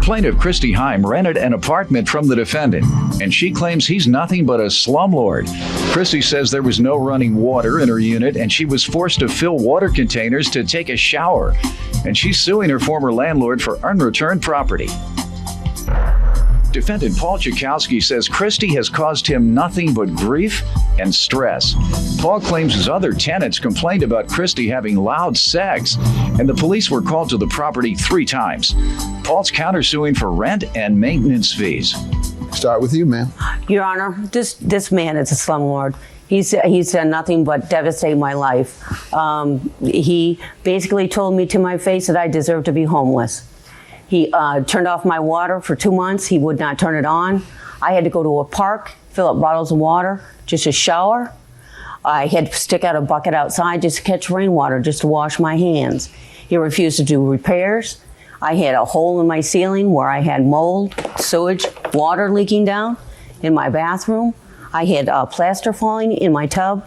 Plaintiff Christy Heim rented an apartment from the defendant, and she claims he's nothing but a slumlord. Christy says there was no running water in her unit, and she was forced to fill water containers to take a shower. And she's suing her former landlord for unreturned property. Defendant Paul Chakowski says Christy has caused him nothing but grief and stress. Paul claims his other tenants complained about Christy having loud sex, and the police were called to the property 3 times. Paul's countersuing for rent and maintenance fees. Start with you, ma'am. Your Honor, this man is a slumlord. He's done nothing but devastate my life. He basically told me to my face that I deserve to be homeless. He turned off my water for 2 months. He would not turn it on. I had to go to a park, fill up bottles of water, just to shower. I had to stick out a bucket outside just to catch rainwater, just to wash my hands. He refused to do repairs. I had a hole in my ceiling where I had mold, sewage, water leaking down in my bathroom. I had plaster falling in my tub.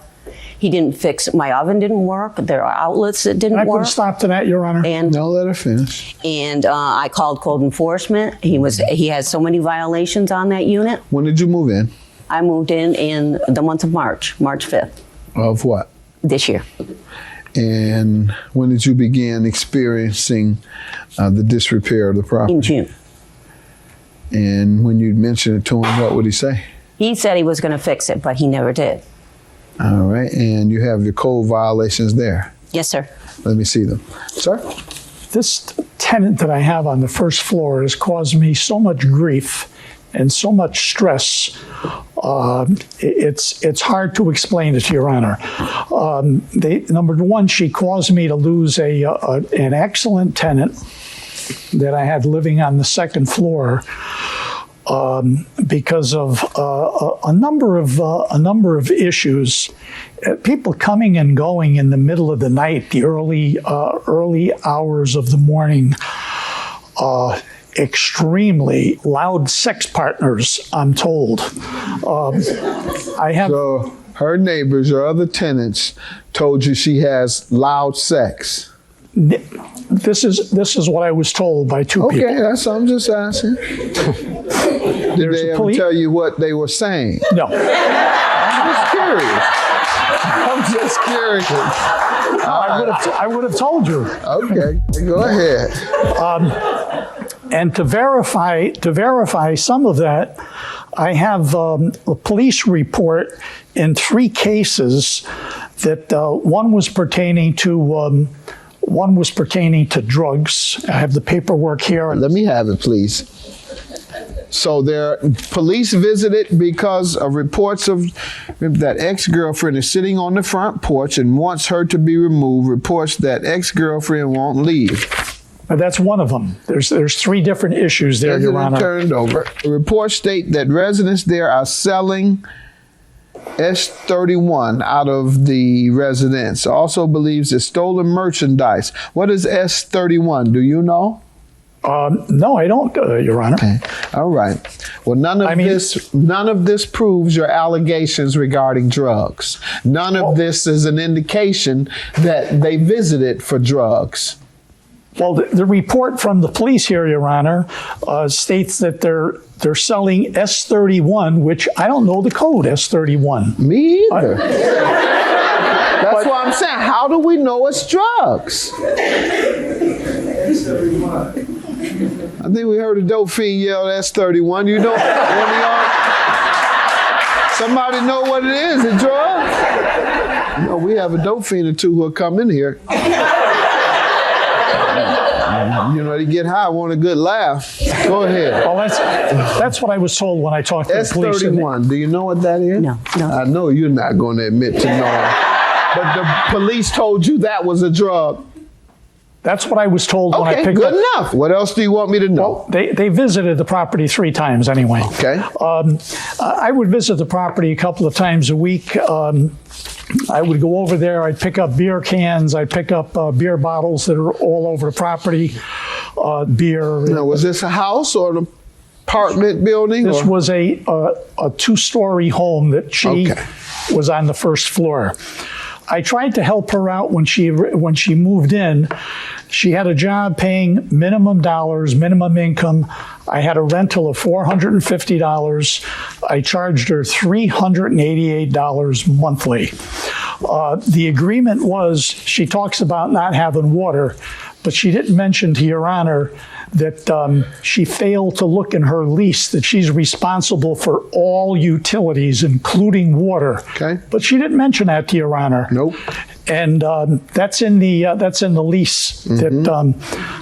He didn't fix, my oven didn't work. There are outlets that didn't work. Can I put a stop to that, Your Honor? And No, let her finish. And I called code enforcement. He has so many violations on that unit. When did you move in? I moved in the month of March 5th. Of what? This year. And when did you begin experiencing the disrepair of the property? In June. And when you mentioned it to him, what would he say? He said he was going to fix it, but he never did. All right, and you have your code violations there. Yes, sir. Let me see them. Sir? This tenant that I have on the first floor has caused me so much grief and so much stress. It's hard to explain it to Your Honor. Number one, she caused me to lose an excellent tenant that I had living on the second floor. Because of a number of issues, people coming and going in the middle of the night, the early hours of the morning, extremely loud sex partners, I'm told. So her neighbors or other tenants told you she has loud sex. This is what I was told by 2 people. Okay, I'm just asking. Did they ever tell you what they were saying? No. I'm just curious. I would have told you. Okay, go ahead. And to verify some of that, I have a police report in 3 cases that one was pertaining to drugs. I have the paperwork here. Let me have it, please. So police visited because of reports of that ex-girlfriend is sitting on the front porch and wants her to be removed. Reports that ex-girlfriend won't leave. That's one of them. There's 3 different issues there, Your Honor. Turned over. The reports state that residents there are selling S31 out of the residence. Also believes it's stolen merchandise. What is S31? Do you know? No, I don't, Your Honor. Okay. All right. Well, none of this proves your allegations regarding drugs. None of this is an indication that they visited for drugs. Well, the report from the police here, Your Honor, states that they're selling S31, which I don't know the code S31. Me either. That's what I'm saying. How do we know it's drugs? I think we heard a dope fiend yell S31. You know, one of y'all? Somebody know what it is? A drug? You know, we have a dope fiend or 2 who'll come in here. You know, they get high, want a good laugh. Go ahead. Well, that's what I was told when I talked to the police. S31, do you know what that is? No. I know you're not going to admit to knowing. But the police told you that was a drug. That's what I was told when I picked up. Okay, good enough. What else do you want me to know? Well, they visited the property 3 times anyway. Okay. I would visit the property a couple of times a week. I would go over there. I'd pick up beer cans. I'd pick up beer bottles that are all over the property. Beer. Now, was this a house or an apartment building? This was a 2-story home that she was on the first floor. I tried to help her out when she moved in, She had a job paying minimum dollars, minimum income. I had a rental of $450. I charged her $388 monthly. The agreement was, she talks about not having water, but she didn't mention to Your Honor that she failed to look in her lease that she's responsible for all utilities, including water. Okay. But she didn't mention that to Your Honor. Nope. And that's in the lease that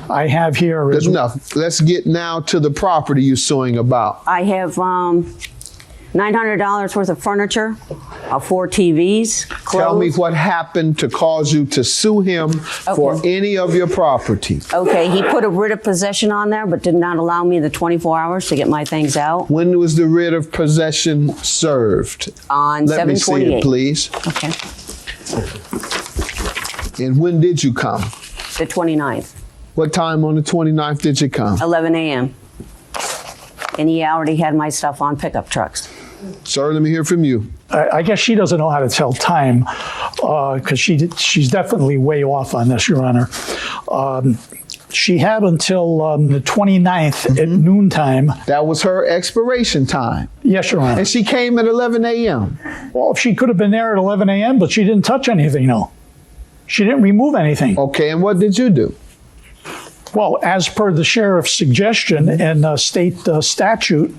I have here. Good enough. Let's get now to the property you're suing about. I have $900 worth of furniture, 4 TVs, clothes. Tell me what happened to cause you to sue him for any of your property. Okay, he put a writ of possession on there, but did not allow me the 24 hours to get my things out. When was the writ of possession served? On 7/28. Let me see it, please. Okay, And when did you come? the 29th, What time on the 29th did you come? 11 a.m. And he already had my stuff on pickup trucks. Sir, let me hear from you. I guess she doesn't know how to tell time because she's definitely way off on this, Your Honor. She had until the 29th at noontime. That was her expiration time. Yes, Your Honor. And she came at 11 a.m. Well, she could have been there at 11 a.m., but she didn't touch anything, no. She didn't remove anything. Okay, and what did you do? Well, as per the sheriff's suggestion and state statute,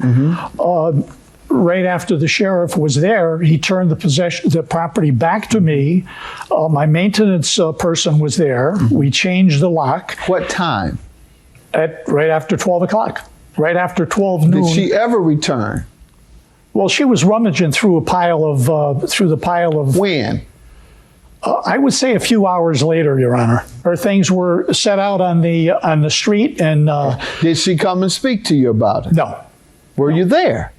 right after the sheriff was there, he turned the property back to me. My maintenance person was there. We changed the lock. What time? Right after 12 o'clock. Right after 12 noon. Did she ever return? Well, she was rummaging through the pile of. When? I would say a few hours later, Your Honor. Her things were set out on the street, and Did she come and speak to you about it? no. Were you there?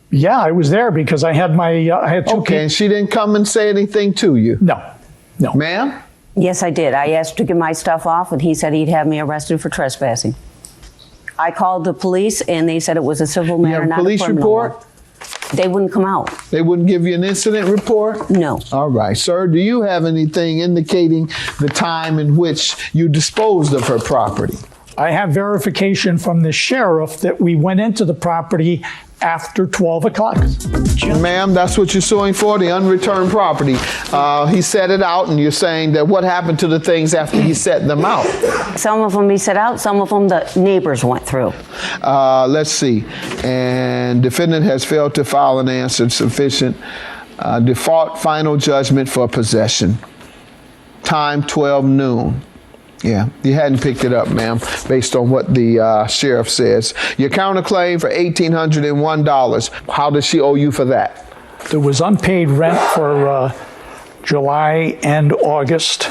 Yeah, I was there because I had my I had two. Okay, and she didn't come and say anything to you? No. Ma'am? Yes, I did. I asked to get my stuff off, and he said he'd have me arrested for trespassing. I called the police, and they said it was a civil You matter, have a not police a criminal report? one. They wouldn't come out. They wouldn't give you an incident report? No. All right. Sir, do you have anything indicating the time in which you disposed of her property? I have verification from the sheriff that we went into the property after 12 o'clock. Ma'am, that's what you're suing for, the unreturned property. He set it out, and you're saying that what happened to the things after he set them out? Some of them he set out, some of them the neighbors went through. Let's see. And defendant has failed to file an answer sufficient. Default final judgment for possession. Time 12 noon. Yeah, you hadn't picked it up, ma'am, based on what the sheriff says. Your counterclaim for $1,801. How does she owe you for that? There was unpaid rent for July and August.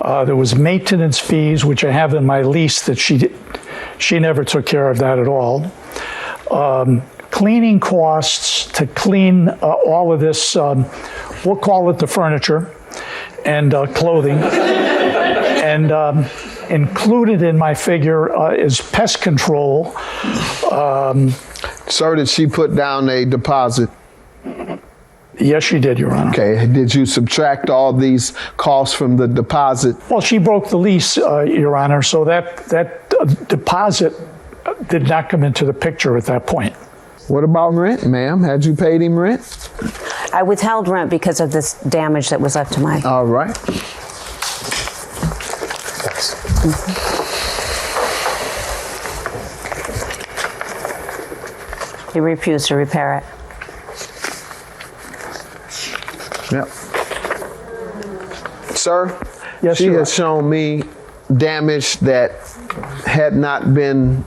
There was maintenance fees, which I have in my lease that she never took care of that at all. Cleaning costs to clean all of this, we'll call it the furniture and clothing. And included in my figure is pest control. Sir, did she put down a deposit? Yes, she did, Your Honor. Okay, did you subtract all these costs from the deposit? Well, she broke the lease, Your Honor, so that deposit did not come into the picture at that point. What about rent, ma'am? Had you paid him rent? I withheld rent because of this damage that was left to my... All right. He refused to repair it. Yep. Sir, Yes, she Your has shown me damage that had not been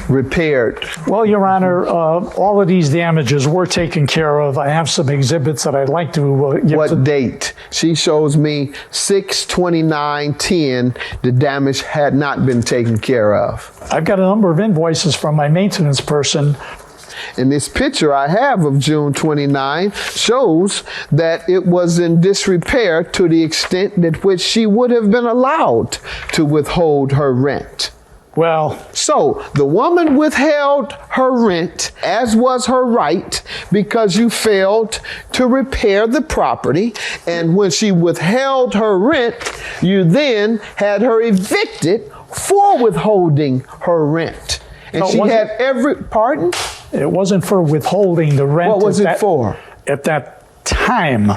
repaired. Well, Your Honor, all of these damages were taken care of. I have some exhibits that I'd like to give What to... date? She shows me 6/29/10. The damage had not been taken care of. I've got a number of invoices from my maintenance person. And this picture I have of June 29 shows that it was in disrepair to the extent that which she would have been allowed to withhold her rent. Well, So the woman withheld her rent, as was her right, because you failed to repair the property. And when she withheld her rent, you then had her evicted for withholding her rent. And No, it she wasn't- had pardon? it wasn't for withholding the rent. What was at it that- for? At that time,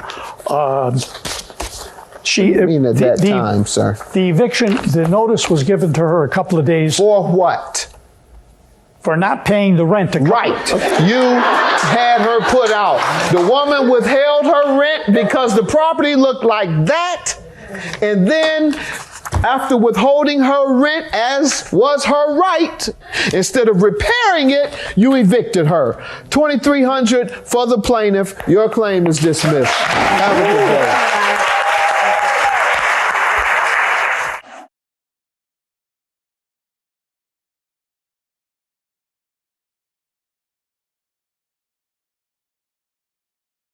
she. I mean, at that time, sir. The eviction, the notice was given to her a couple of days For what? for not paying the rent. Right. You had her put out. The woman withheld her rent because the property looked like that. And then, after withholding her rent, as was her right, instead of repairing it, you evicted her. $2,300 for the plaintiff. Your claim is dismissed. Have a good day.